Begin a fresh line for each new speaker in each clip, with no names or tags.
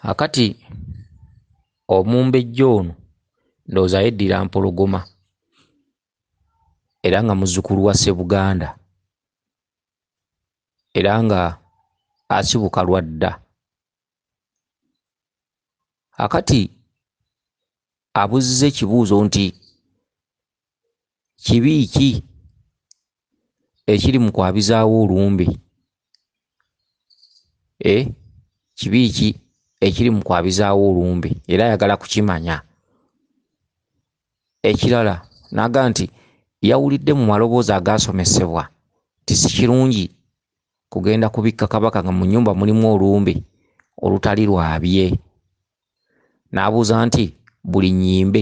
Akati omumbejja ono ndowooza yeddira mpologoma era nga muzzukulu wa Ssebuganda era nga asibuka lwa dda. Akati abuzza ekibuuzo nti kibi ki ekiri mu kwabizaawo olumbe? Kibi ki ekiri mu kwabizaawo olumbe? Era ayagala kukimanya. Ekirala n'aga nti yawulidde mu maloboozi agaasomesebwa nti si kirungi kugenda kubikka kabaka nga mu nnyumba mulimu olumbe olutali lwabye. N'abuuza nti buli nnyimbe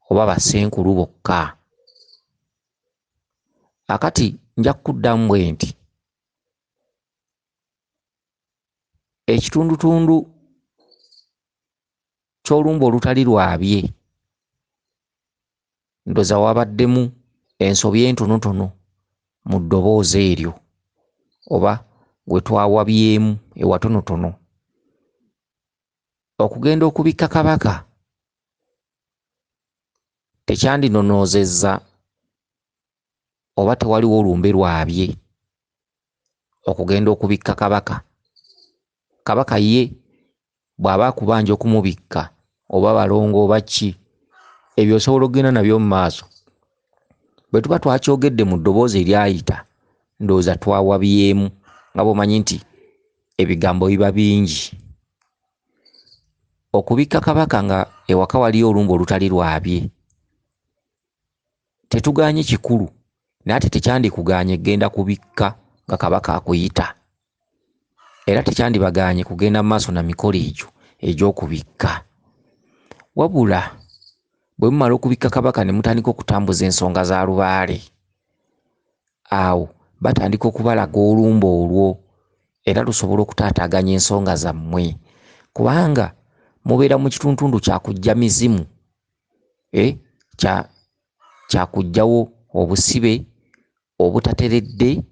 oba bassenkulu bokka. Akati nja kuddamu bwe nti ekitundutundu ky'olumbe olutali lwabye ndowooza wabaddemu ensobi entonotono mu ddoboozi eryo oba gwe twawabyemu ewatonotono. Okugenda okubikka kabaka tekyandinonoozezza oba tewaliwo olumbe lwabye okugenda okubikka kabaka. Kabaka ye bw'aba akubanja okumubikka oba balongo oba ki, ebyo osobola okugenda nabyo mu maaso. Bwe tuba twakyogedde mu ddoboozi eryayita ndowooza twawabyemu nga bw'omanyi nti ebigambo biba bingi. Okubikka kabaka nga ewaka waliyo olumbe olutali lwabye tetugaanye kikulu, naye ate tekyandikugaanye kugenda kubikka nga kabaka akuyita, era tekyandibagaanye kugenda mu maaso na mikolo egyo egy'okubikka. Wabula bwe mumala okubikka kabaka ne mutandika okutambuza ensonga za lubaale, awo batandika okubalaga olumbe olwo era lusobola okutaataaganya ensonga zammwe, kubanga mubeera mu kituntundu kyakujja mizimu, kyakuggyawo obusibe, obutateredde,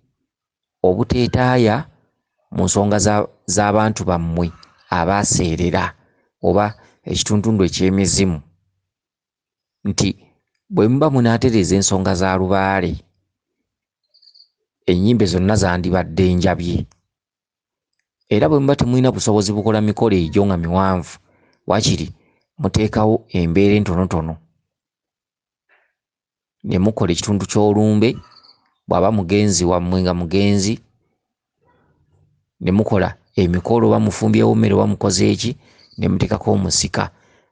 obuteetaaya mu nsonga z'abantu bammwe abaaseerera oba ekituntundu eky'emizimu. Nti bwe muba munaatereeza ensonga za lubaale, ennyimbe zonna zandibadde njabye. Era bwe muba temulina busobozi bukola mikolo egyo nga miwanvu, waakiri muteekawo embeera entonotono ne mukola ekitundu ky'olumbe. Bw'aba mugenzi wammwe nga mugenzi ne mukola emikolo oba mufumbyewo mmere oba mukoze eki, ne muteekako omusika,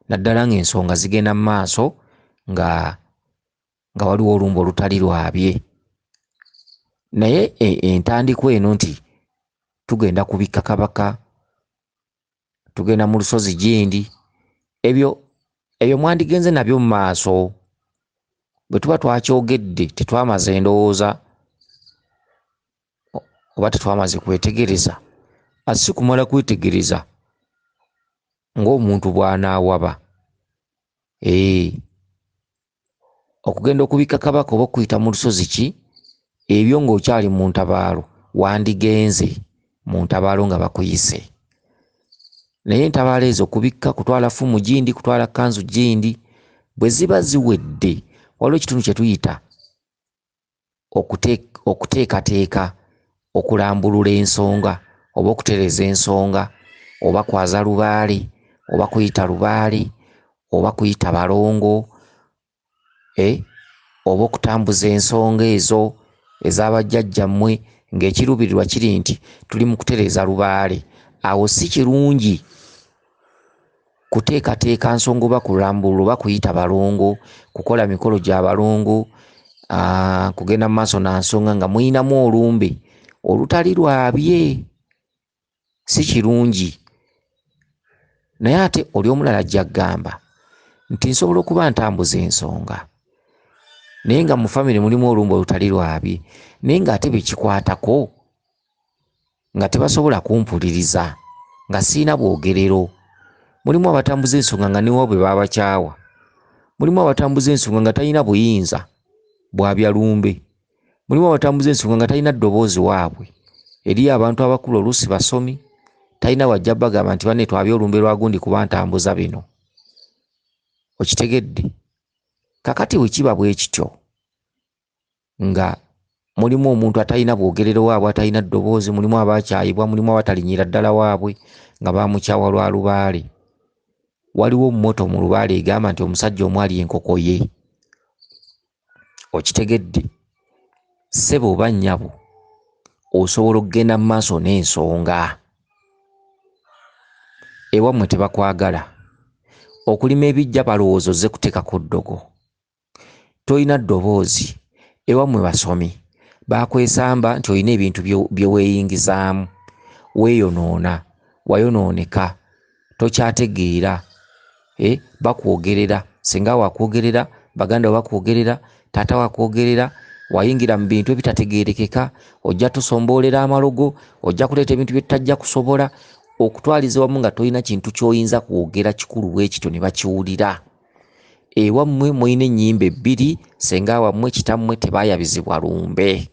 naddala ng'ensonga zigenda mu maaso nga waliwo olumbe olutali lwabye. Naye entandikwa eno nti tugenda kubikka kabaka, tugenda mu lusozi gyendi, ebyo mwandigenze nabyo mu maaso. Bwe tuba twakyogedde tetwamaze ndowooza oba tetwamaze kwetegereza, si kumala kwetegereza ng'omuntu bw'anaawaba. Okugenda okubikka kabaka oba okuyita mu lusozi ki, ebyo ng'okyali mu ntabaalo wandigenze mu ntabaalo nga bakuyise. Naye entabaalo ezo kubikka, kutwala ffumu gindi, kutwala kkanzu gindi, bwe ziba ziwedde waliwo ekitundu kye tuyita okuteekateeka, okulambulula ensonga oba okutereeza ensonga, oba kwaza lubaale oba kuyita lubaale oba kuyita balongo, oba okutambuza ensonga ezo ez'abajjajjammwe ng'ekiruubirirwa kiri nti tuli mu kutereeza lubaale. Awo si kirungi kuteekateeka nsonga oba kulambulula oba kuyita balongo, kukola mikolo gya balongo, kugenda mu maaso na nsonga nga muyinamu olumbe olutali lwabye. Si kirungi. Naye ate oli omulala ajja kugamba nti nsobola okuba ntambuza ensonga naye nga mu famire mulimu olumbe olutali lwabye, naye ng'ate bekikwatako nga tebasobola kumpuliriza, nga siina bwogerero. Mulimu abatambuza ensonga nga newa bwe babakyawa, mulimu abatambuza ensonga nga talina buyinza bwabya lumbe, mulimu abatambuza ensonga nga talina ddoboozi waabwe. Eriyo abantu abakulu oluusi basomi talina wajja bagamba nti banne twabye olumbe lwa gundi kuba ntambuza bino. Okitegedde? Kakati bwe kiba bwe kityo nga mulimu omuntu atalina bwogerero waabwe, atalina ddoboozi, mulimu abakyayibwa, mulimu abatalinyira ddala waabwe nga bamukyawa lwa lubaale. Waliwo mmoto mu lubaale egamba nti omusajja omwali enkoko ye. Okitegedde? Ssebo oba nnyabo osobola okugenda mu maaso n'ensonga. Ewammwe tebakwagala. Okulima ebijja balowooza ozze kuteekako ddogo. Tolina ddoboozi. Ewammwe basomi. Bakwesamba nti olina ebintu bye weeyingizaamu. Weeyonoona. Wayonooneka. Tokyategeera. Bakwogerera. Singa wakwogerera, baganda bakwogerera, taata wakwogerera, wayingira mu bintu ebitategeerekeka, ojja tusomboolera amalogo, ojja kuleeta ebintu bye tutajja kusobola okutwaliza wamu nga tolina kintu ky'oyinza kwogera kikulu bwe kityo ne bakiwulira. Ewammwe mulina ennyimba ebbiri, senga wammwe kitammwe tebaayabizibwa lumbe.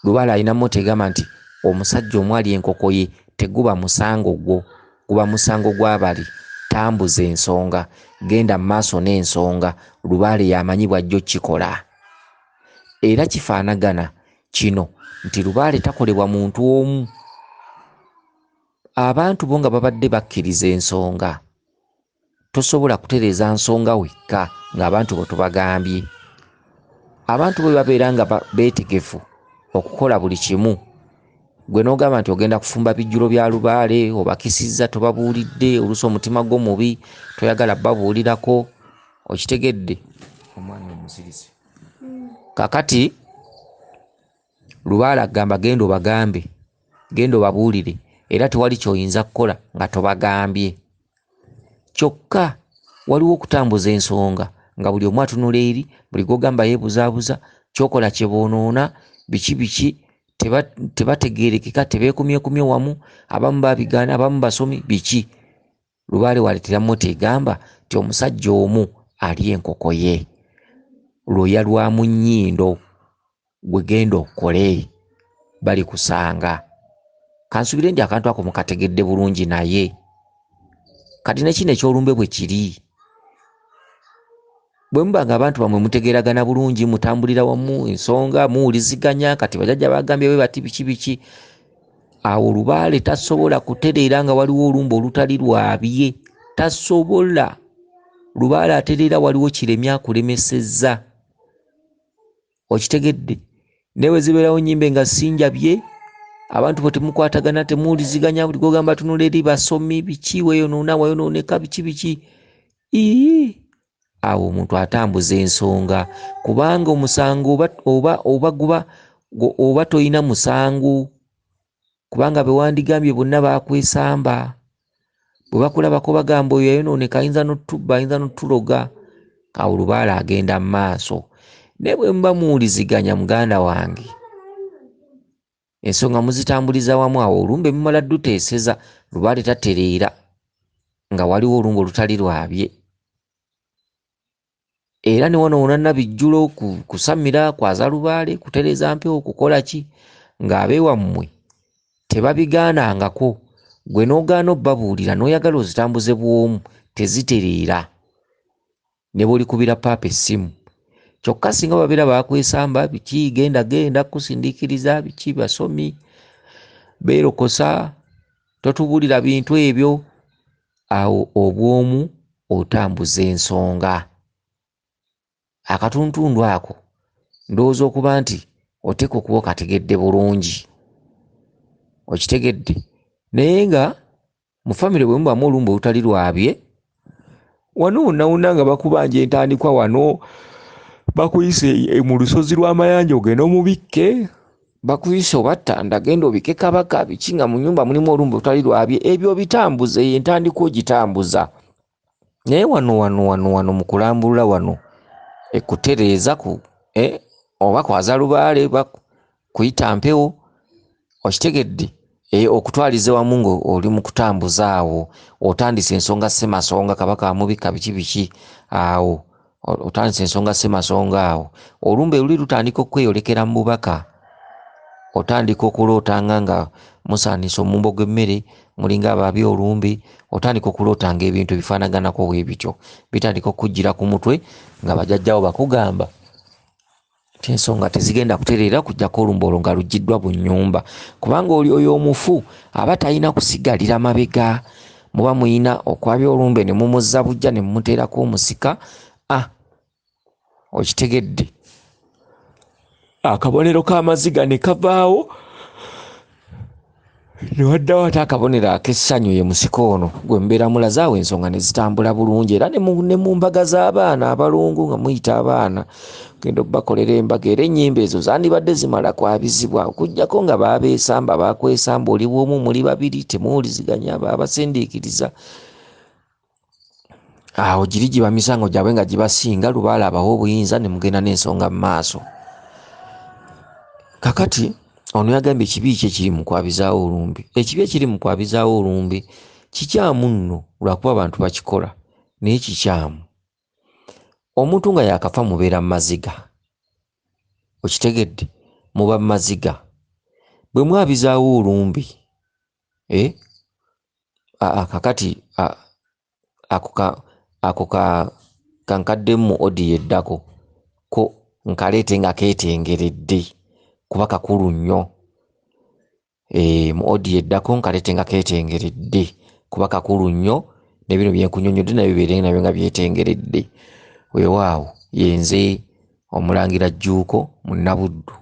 Lubaale alina mmoto egamba nti omusajja omwali enkoko ye teguba musango gwo, guba musango gw'abali. Tambuza ensonga, genda mu maaso n'ensonga. Lubaale yamanyi bw'ajja okikola. Era kifaanagana kino nti Lubaale takolebwa muntu omu. Abantu bo nga babadde bakkiriza ensonga, tosobola kutereeza nsonga wekka ng'abantu bo tubagambye. Abantu bo babeera nga beetegefu okukola buli kimu. Gwe n'ogamba nti ogenda kufumba bijjulo bya Lubaale, obakisizza tobabuulidde, oluusi omutima gwo mubi, toyagala babuulirako. Okitegedde? Omwana omusirisi. Kakati Lubaale agamba genda obagambe, genda obabuulire, era tewali ky'oyinza kukola nga tobagambye. Kyokka waliwo okutambuza ensonga nga buli omu atunula eri, buli gw'ogamba yeebuzaabuza, ky'okola kye boonoona, biki tebategeerekeka, tebeekumyekumye wamu, abamu babigaana, abamu basomi, biki. Lubaale waleetera mmoto egamba nti omusajja omu ali enkoko ye. Lwoya lwa mu nnyindo gwe genda okole, bali kusanga. Kansubire ndi akantu ako mukategedde bulungi naye. Kati ne kino ekyolumbe bwe kiri. Bwe muba nga abantu bamwe mutegeeragana bulungi, mutambulira wamu ensonga, muwuliziganya, kati bajjajja bagambye bwe bati biki. Awo Lubaale tasobola kutereera nga waliwo olumbe olutali lwabye. Tasobola. Lubaale atereera waliwo kiremya akulemesezza. Okitegedde? Newe zibeerawo nnyimbe nga sinjabye, abantu bo temukwatagana, temuwuliziganya, buli gw'ogamba tunula eri basomi, biki, weeyonoona, wayonooneka, biki. Awo omuntu atambuza ensonga, kubanga omusango oba toyina musango, kubanga be wandigambye bonna bakwesamba. Bwe bakulabako bagamba oyo yayonooneka, ayinza n'otubba, ayinza n'otuloga. Awo Lubaale agenda mu maaso. Ne bwe muba muwuliziganya muganda wange, ensonga muzitambuliza wamu, awo olumbe mumala duteeseza. Lubaale tatereera nga waliwo olumbe olutali lwabye. Era ne wano Nabijjulo kusamira kwaza Lubaale, kutereeza mpewo, kukola ki, ng'abeewammwe tebabigaanangako. Gwe n'ogaana obbabuulira n'oyagala ozitambuze bw'omu, tezitereera. Ne bw'olikubira paapa essimu. Kyokka singa babeera bakwesamba, biki, genda kusindiikiriza, biki, basomi, beerokosa, totubuulira bintu ebyo. Awo obw'omu otambuza ensonga. Akatuntundu ako ndowooza okuba nti oteeka okuba okategedde bulungi. Okitegedde? Naye nga mu famire bwe mubamu olumbe olutali lwabye, wano wonna nga bakubanja entandikwa wano, bakuyise mu lusozi lw'amayanja ogenda omubikke, bakuyise obattanda genda obike kabaka, biki, nga mu nnyumba mulimu olumbe olutali lwabye, ebyo bitambuze, entandikwa ogitambuza. Naye wano mu kulambulula wano, ekutereeza oba kwaza Lubaale, kuyita mpewo. Okitegedde? Okutwaliza wamu ng'oli mu kutambuza awo, otandise ensonga ssemasonga, kabaka amubika, biki. Awo otandise ensonga ssemasonga, awo olumbe luli lutandika okweyolekera mu bubaka. Otandika okulootanga nga musaanisa omumbo gw'emmere mulinga abaabye olumbe otandika okulootanga ebintu bifaanaganako bwebityo bitandika okujjira ku mutwe nga bajjajjawo bakugamba ensonga tezigenda kutereera kujjako olumbe olwo nga luggiddwa bu nnyumba kubanga oli oyo omufu aba talina kusigalira mabega muba muyina okwabya olumbe ne mumuzza bujja ne mumuteerako omusika okitegedde akabonero k'amaziga ne kavaawo ne waddawo ate akabonero ak'essanyu ye musiko ono gwe mbeera mulazaawo ensonga ne zitambula bulungi era ne mu mbaga z'abaana abalungu nga muyita abaana genda okubakolera embaga era ennyimba ezo zandibadde zimala kwabizibwa okuggyako nga baabeesamba bakwesamba oli bw'omu muli babiri temuwuliziganya baabasendiikiriza awo giri giba misango gyabwe nga gibasinga lubaala abawo obuyinza ne mugenda n'ensonga mu maaso. Kakati ono yagambye ekibi kye kiri mu kwabizaawo olumbe. Ekibi ekiri mu kwabizaawo olumbe kikyamu nno lwakuba abantu bakikola naye kikyamu. Omuntu nga yakafa mubeera mu maziga okitegedde muba mu maziga bwe mwabizaawo olumbe kakati ako kankaddemu odi yeddako ko nkaleete nga keetengeredde kuba kakulu nnyo mu odi yeddako nkaleete nga keetengeredde kuba kakulu nnyo ne bino byenkunyonnyodde nabyo bibeere nabyo nga byetengeredde weewaawo yenze Omulangira Jjuuko mu Nnabuddu.